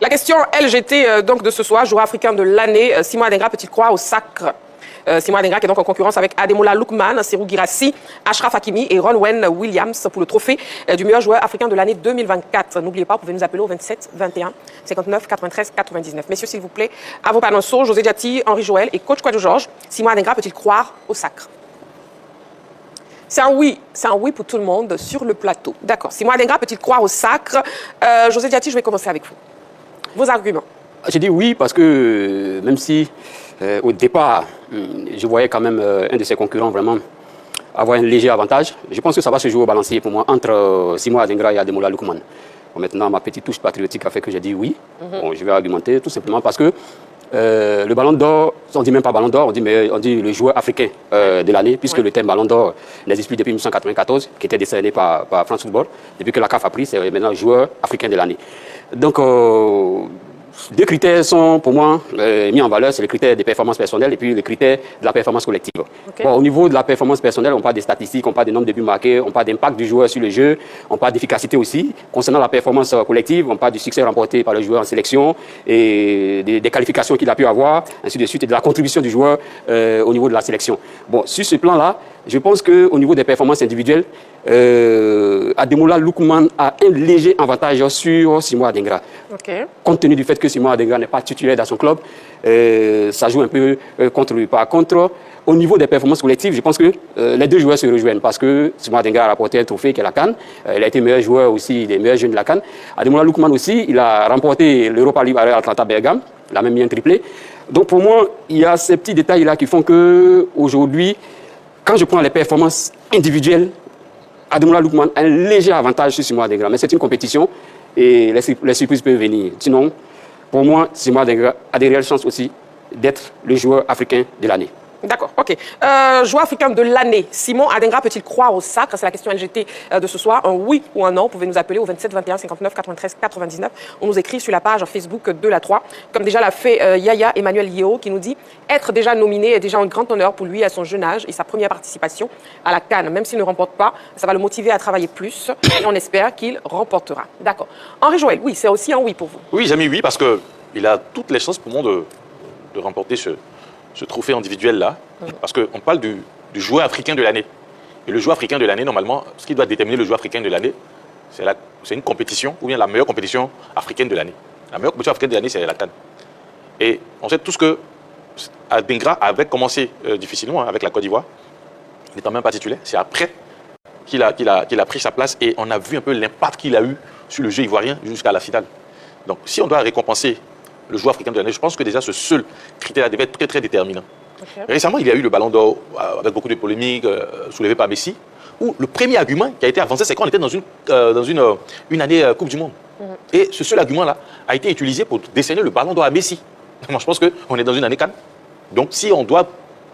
La question LGT donc de ce soir, joueur africain de l'année, Simon Adingra peut-il croire au sacre? Simon Adingra qui est donc en concurrence avec Ademola Lookman, Serhou Guirassy, Achraf Hakimi et Ronwen Williams pour le trophée du meilleur joueur africain de l'année 2024. N'oubliez pas, vous pouvez nous appeler au 27 21 59 93 99. Messieurs, s'il vous plaît, à vos panonceaux, José Diati, Henri Joël et coach Kwadjo Georges, Simon Adingra peut-il croire au sacre? C'est un oui pour tout le monde sur le plateau. D'accord. Simon Adingra peut-il croire au sacre? José Diati, je vais commencer avec vous. Vos arguments. J'ai dit oui parce que même si au départ, je voyais quand même un de ses concurrents vraiment avoir un léger avantage, je pense que ça va se jouer au balancier pour moi entre Simon Adingra et Ademola Lookman. Bon, maintenant, ma petite touche patriotique a fait que j'ai dit oui. Bon, je vais argumenter tout simplement parce que le ballon d'or, on ne dit même pas ballon d'or, on dit le joueur africain de l'année, puisque le thème ballon d'or n'existe plus depuis 1994, qui était décerné par France Football. Depuis que la CAF a pris, c'est maintenant joueur africain de l'année. Donc, deux critères sont pour moi mis en valeur, c'est le critère des performances personnelles et puis le critère de la performance collective. Okay. Bon, au niveau de la performance personnelle, on parle des statistiques, on parle des nombres de buts marqués, on parle d'impact du joueur sur le jeu, on parle d'efficacité aussi. Concernant la performance collective, on parle du succès remporté par le joueur en sélection et des qualifications qu'il a pu avoir, ainsi de suite, et de la contribution du joueur au niveau de la sélection. Bon, sur ce plan-là, je pense qu'au niveau des performances individuelles, Ademola Lookman a un léger avantage sur Simon Adingra. Okay. Compte tenu du fait que Simon Adingra n'est pas titulaire dans son club, ça joue un peu contre lui. Par contre, au niveau des performances collectives, je pense que les deux joueurs se rejoignent parce que Simon Adingra a rapporté un trophée qui est la CAN. Il a été meilleur joueur aussi des meilleurs jeunes de la CAN. Ademola Lookman aussi, il a remporté l'Europa League à Atlanta Bergame. Il a même mis un triplé. Donc pour moi, il y a ces petits détails-là qui font qu'aujourd'hui, quand je prends les performances individuelles, Ademola Lookman a un léger avantage sur Simon Adingra. Mais c'est une compétition et les surprises peuvent venir. Sinon, pour moi, Simon Adingra a des réelles chances aussi d'être le joueur africain de l'année. D'accord, ok. Joueur africain de l'année, Simon Adingra peut-il croire au sacre? C'est la question LGT de ce soir. Un oui ou un non, vous pouvez nous appeler au 27 21 59 93 99. On nous écrit sur la page Facebook de la 3. Comme déjà l'a fait Yaya Emmanuel Yeo qui nous dit être déjà nominé est déjà un grand honneur pour lui à son jeune âge et sa première participation à la CAN. Même s'il ne remporte pas, ça va le motiver à travailler plus et on espère qu'il remportera. D'accord. Henri Joël, oui, c'est aussi un oui pour vous. Oui, j'ai mis oui parce qu'il a toutes les chances pour moi de remporter ce trophée individuel-là, parce qu'on parle du joueur africain de l'année. Et le joueur africain de l'année, normalement, ce qui doit déterminer le joueur africain de l'année, c'est une compétition, ou bien la meilleure compétition africaine de l'année. La meilleure compétition africaine de l'année, c'est la CAN. Et on sait tous que Adingra avait commencé difficilement avec la Côte d'Ivoire. Il n'était même pas titulaire. C'est après qu'il a pris sa place et on a vu un peu l'impact qu'il a eu sur le jeu ivoirien jusqu'à la finale. Donc, si on doit récompenser le joueur africain de l'année, je pense que déjà ce seul critère devait être très très déterminant. Okay. Récemment, il y a eu le ballon d'or avec beaucoup de polémiques soulevées par Messi, où le premier argument qui a été avancé, c'est qu'on était dans une année Coupe du Monde. Et ce seul argument-là a été utilisé pour décerner le ballon d'or à Messi. Moi, je pense qu'on est dans une année CAN. Donc, si on doit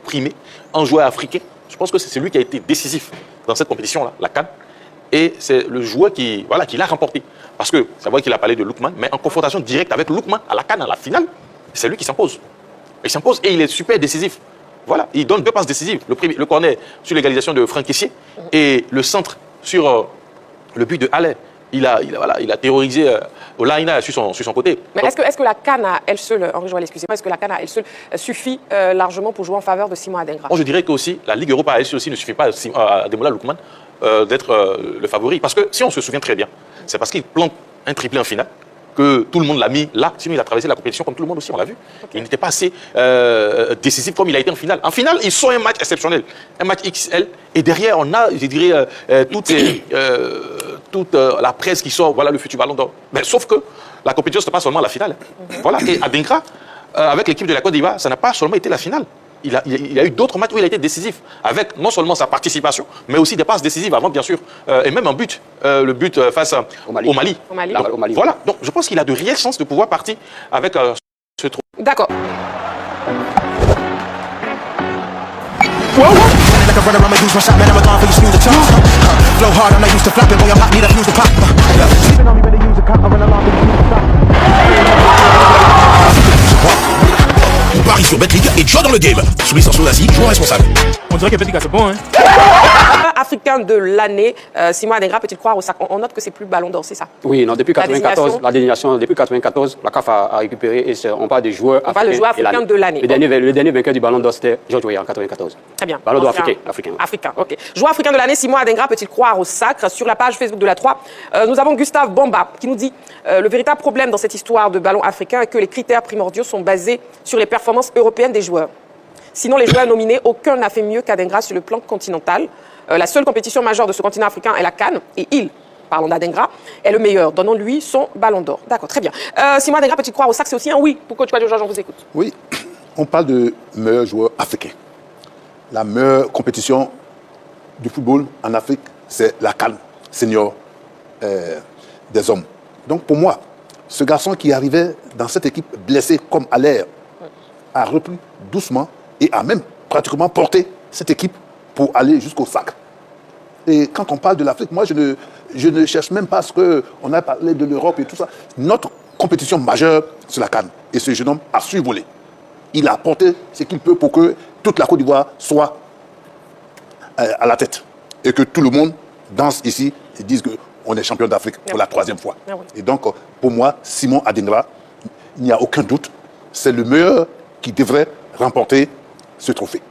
primer un joueur africain, je pense que c'est celui qui a été décisif dans cette compétition-là, la CAN. Et c'est le joueur qui l'a remporté. Parce que c'est vrai qu'il a parlé de Lookman, mais en confrontation directe avec Lookman à la CAN, à la finale, c'est lui qui s'impose. Il s'impose et il est super décisif. Voilà, il donne deux passes décisives. Le corner sur l'égalisation de Franck Kessié et le centre sur le but de Haller. Il a terrorisé Olaïna sur son côté. Mais est-ce que la CAN à elle seule, Henri Joël, excusez-moi, est-ce que la CAN à elle seule suffit largement pour jouer en faveur de Simon Adingra? Moi, je dirais que aussi, la Ligue Europa à elle seule aussi ne suffit pas à Ademola Lookman d'être le favori. Parce que si on se souvient très bien, c'est parce qu'il plante un triplé en finale que tout le monde l'a mis là. Sinon, il a traversé la compétition comme tout le monde aussi, on l'a vu. Okay. Il n'était pas assez décisif comme il a été en finale. En finale, ils sont un match exceptionnel, un match XL. Et derrière, on a, je dirais, toute la presse qui sort, voilà le futur ballon d'or. Mais sauf que la compétition, ce n'est pas seulement la finale. Voilà. Et Adingra, avec l'équipe de la Côte d'Ivoire, ça n'a pas seulement été la finale. Il a eu d'autres matchs où il a été décisif, avec non seulement sa participation, mais aussi des passes décisives avant, bien sûr, et même un but, le but face au Mali. Voilà, donc je pense qu'il a de réelles chances de pouvoir partir avec ce trou. D'accord. Paris sur Betclic et joue dans le game. Sous licence Onasi, joueur responsable. On dirait que Betclic c'est bon, hein. africain de l'année, Simon Adingra, peut-il croire au sac? On note que c'est plus Ballon d'Or, c'est ça? Oui, non, depuis 1994, la désignation, depuis 1994, la CAF a récupéré, et on parle des joueurs africains. On parle de joueur africain de l'année. Le dernier vainqueur du Ballon d'Or, c'était George Weah en 1994. Très bien. Ballon d'Or africain. Africain, ok. Joueur africain de l'année, Simon Adingra, peut-il croire au sacre? Sur la page Facebook de la 3, nous avons Gustave Bomba qui nous dit le véritable problème dans cette histoire de ballon africain est que les critères primordiaux sont basés sur les performances européennes des joueurs. Sinon, les joueurs nominés, aucun n'a fait mieux qu'Adingra sur le plan continental. La seule compétition majeure de ce continent africain est la CAN, et il, parlons d'Adingra, est le meilleur. Donnons-lui son ballon d'or. D'accord, très bien. Simon Adingra, peut-il croire au sac? C'est aussi un oui pour Coach Kouadio Georges, on vous écoute. Oui, on parle de meilleur joueur africain. La meilleure compétition du football en Afrique, c'est la CAN senior des hommes. Donc pour moi, ce garçon qui arrivait dans cette équipe blessé comme à l'air a repris doucement et a même pratiquement porté cette équipe pour aller jusqu'au sacre. Et quand on parle de l'Afrique, moi je ne cherche même pas ce qu'on a parlé de l'Europe et tout ça. Notre compétition majeure, c'est la CAN. Et ce jeune homme a survolé. Il a apporté ce qu'il peut pour que toute la Côte d'Ivoire soit à la tête. Et que tout le monde danse ici et dise qu'on est champion d'Afrique pour la 3e fois. Ah oui. Et donc, pour moi, Simon Adingra, il n'y a aucun doute, c'est le meilleur qui devrait remporter ce trophée.